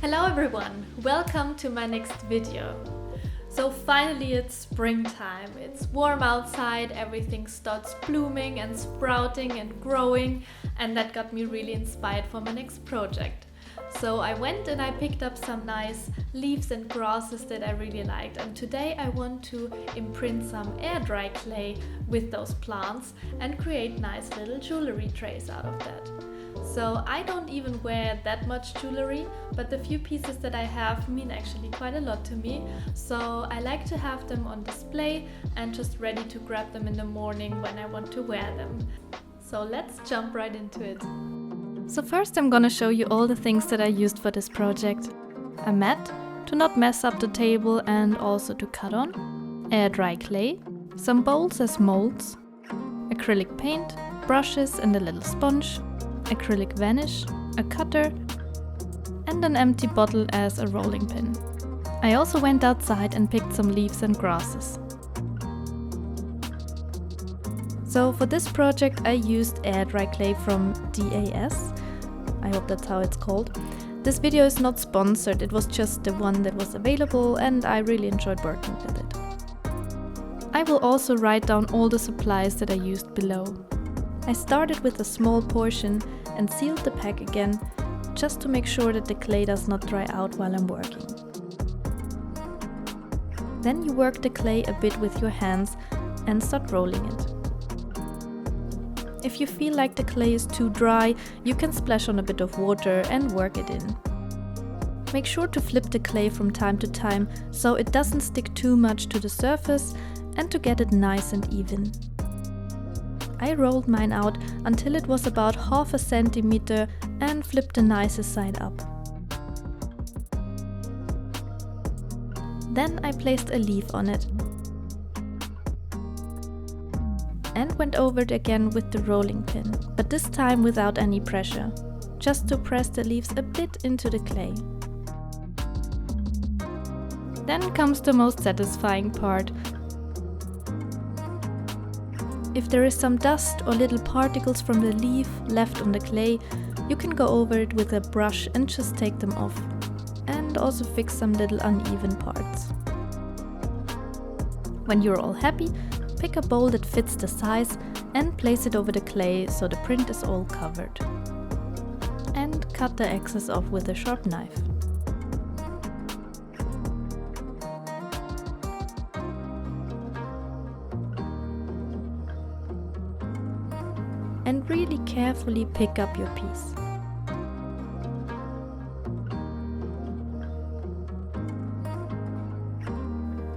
Hello everyone, welcome to my next video. So finally it's springtime, it's warm outside, everything starts blooming and sprouting and growing, and that got me really inspired for my next project. So I went and I picked up some nice leaves and grasses that I really liked, and today I want to imprint some air dry clay with those plants and create nice little jewelry trays out of that. So I don't even wear that much jewelry, but the few pieces that I have mean actually quite a lot to me. So I like to have them on display and just ready to grab them in the morning when I want to wear them. So let's jump right into it. So first I'm gonna show you all the things that I used for this project. A mat to not mess up the table and also to cut on, air dry clay, some bowls as molds, acrylic paint, brushes and a little sponge, acrylic vanish, a cutter, and an empty bottle as a rolling pin. I also went outside and picked some leaves and grasses. So for this project I used air dry clay from DAS. I hope that's how it's called. This video is not sponsored, it was just the one that was available and I really enjoyed working with it. I will also write down all the supplies that I used below. I started with a small portion and sealed the pack again, just to make sure that the clay does not dry out while I'm working. Then you work the clay a bit with your hands and start rolling it. If you feel like the clay is too dry, you can splash on a bit of water and work it in. Make sure to flip the clay from time to time so it doesn't stick too much to the surface and to get it nice and even. I rolled mine out until it was about half a centimeter and flipped the nicest side up. Then I placed a leaf on it and went over it again with the rolling pin, but this time without any pressure, just to press the leaves a bit into the clay. Then comes the most satisfying part. If there is some dust or little particles from the leaf left on the clay, you can go over it with a brush and just take them off, and also fix some little uneven parts. When you're all happy, pick a bowl that fits the size and place it over the clay so the print is all covered. And cut the excess off with a sharp knife. And really carefully pick up your piece.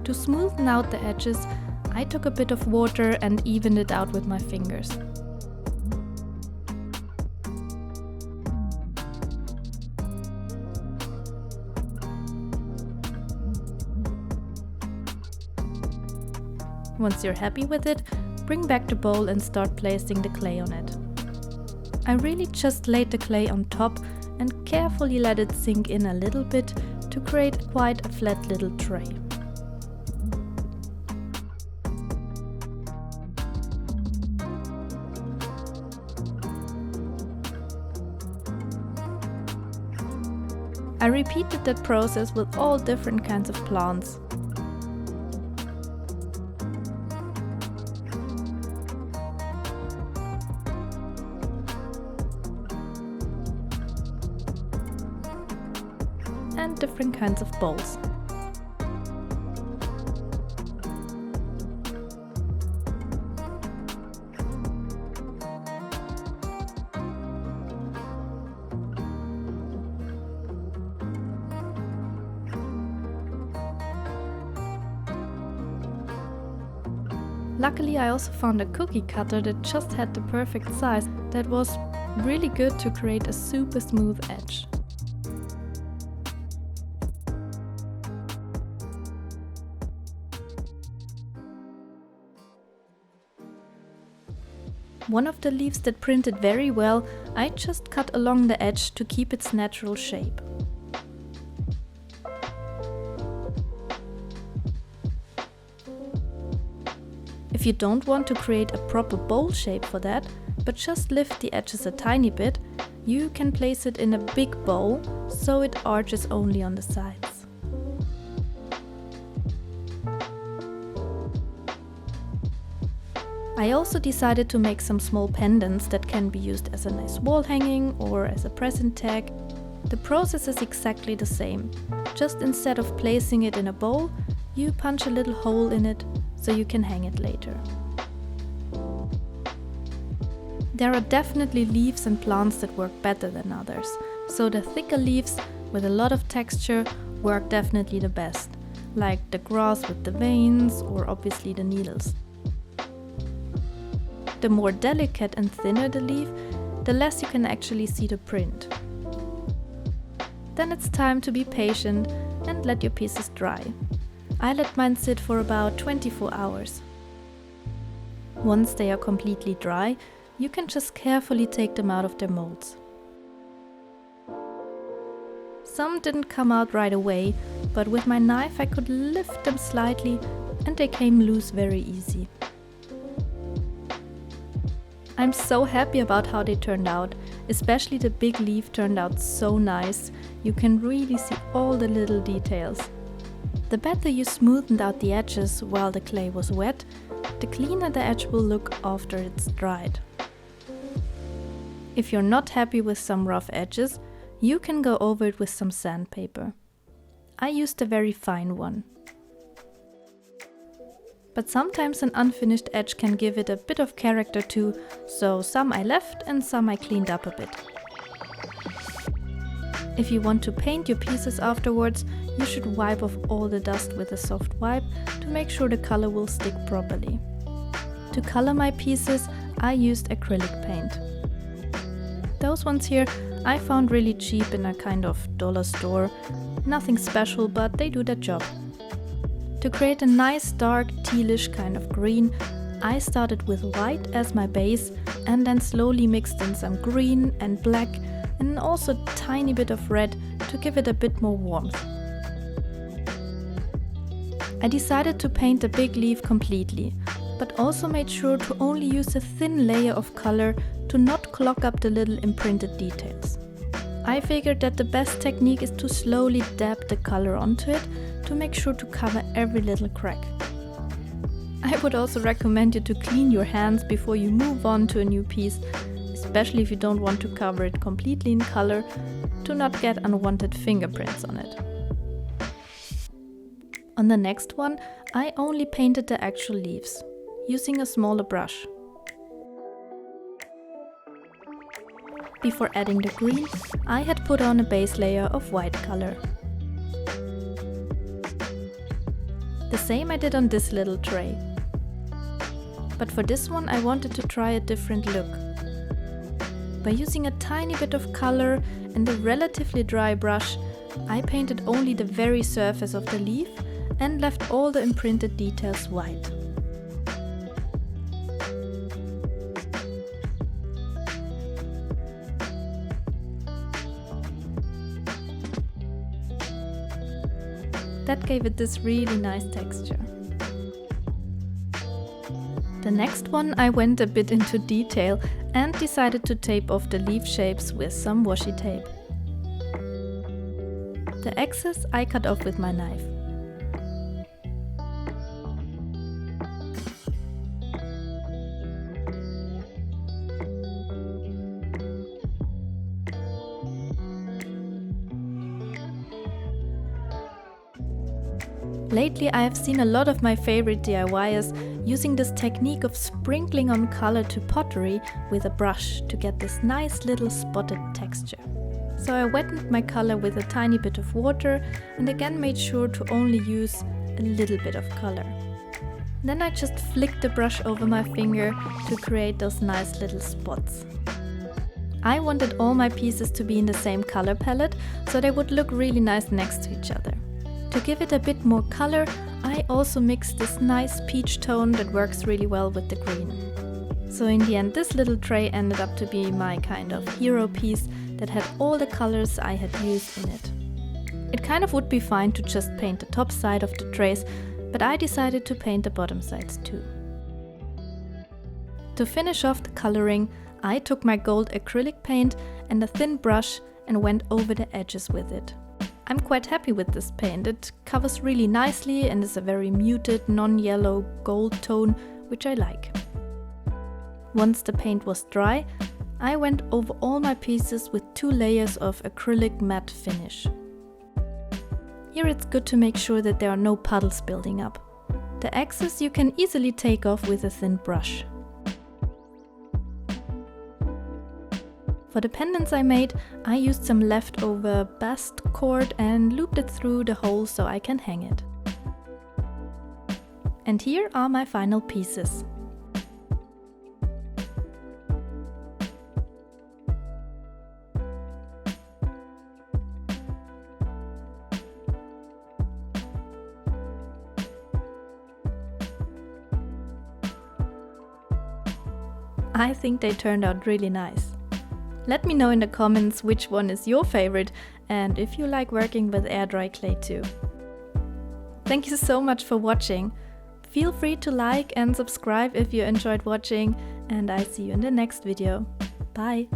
To smoothen out the edges, I took a bit of water and evened it out with my fingers. Once you're happy with it, bring back the bowl and start placing the clay on it. I really just laid the clay on top and carefully let it sink in a little bit to create quite a flat little tray. I repeated that process with all different kinds of plants. And different kinds of bowls. Luckily, I also found a cookie cutter that just had the perfect size that was really good to create a super smooth edge. One of the leaves that printed very well, I just cut along the edge to keep its natural shape. If you don't want to create a proper bowl shape for that, but just lift the edges a tiny bit, you can place it in a big bowl so it arches only on the sides. I also decided to make some small pendants that can be used as a nice wall hanging or as a present tag. The process is exactly the same, just instead of placing it in a bowl, you punch a little hole in it so you can hang it later. There are definitely leaves and plants that work better than others, so the thicker leaves with a lot of texture work definitely the best, like the grass with the veins or obviously the needles. The more delicate and thinner the leaf, the less you can actually see the print. Then it's time to be patient and let your pieces dry. I let mine sit for about 24 hours. Once they are completely dry, you can just carefully take them out of their molds. Some didn't come out right away, but with my knife I could lift them slightly and they came loose very easy. I'm so happy about how they turned out, especially the big leaf turned out so nice. You can really see all the little details. The better you smoothened out the edges while the clay was wet, the cleaner the edge will look after it's dried. If you're not happy with some rough edges, you can go over it with some sandpaper. I used a very fine one. But sometimes an unfinished edge can give it a bit of character too, so some I left and some I cleaned up a bit. If you want to paint your pieces afterwards, you should wipe off all the dust with a soft wipe to make sure the color will stick properly. To color my pieces, I used acrylic paint. Those ones here I found really cheap in a kind of dollar store. Nothing special, but they do their job. To create a nice dark tealish kind of green, I started with white as my base and then slowly mixed in some green and black and also a tiny bit of red to give it a bit more warmth. I decided to paint the big leaf completely, but also made sure to only use a thin layer of color to not clog up the little imprinted details. I figured that the best technique is to slowly dab the color onto it to make sure to cover every little crack. I would also recommend you to clean your hands before you move on to a new piece, especially if you don't want to cover it completely in color to not get unwanted fingerprints on it. On the next one, I only painted the actual leaves, using a smaller brush. Before adding the green, I had put on a base layer of white color. The same I did on this little tray. But for this one I wanted to try a different look. By using a tiny bit of color and a relatively dry brush, I painted only the very surface of the leaf and left all the imprinted details white. That gave it this really nice texture. The next one I went a bit into detail and decided to tape off the leaf shapes with some washi tape. The excess I cut off with my knife. Lately I have seen a lot of my favorite DIYers using this technique of sprinkling on color to pottery with a brush to get this nice little spotted texture. So I wetted my color with a tiny bit of water and again made sure to only use a little bit of color. Then I just flicked the brush over my finger to create those nice little spots. I wanted all my pieces to be in the same color palette so they would look really nice next to each other. To give it a bit more color, I also mixed this nice peach tone that works really well with the green. So in the end, this little tray ended up to be my kind of hero piece that had all the colors I had used in it. It kind of would be fine to just paint the top side of the trays, but I decided to paint the bottom sides too. To finish off the coloring, I took my gold acrylic paint and a thin brush and went over the edges with it. I'm quite happy with this paint. It covers really nicely and is a very muted, non-yellow gold tone, which I like. Once the paint was dry, I went over all my pieces with 2 layers of acrylic matte finish. Here it's good to make sure that there are no puddles building up. The excess you can easily take off with a thin brush. For the pendants I made, I used some leftover bast cord and looped it through the hole so I can hang it. And here are my final pieces. I think they turned out really nice. Let me know in the comments which one is your favorite and if you like working with air dry clay too. Thank you so much for watching. Feel free to like and subscribe if you enjoyed watching, and I see you in the next video. Bye!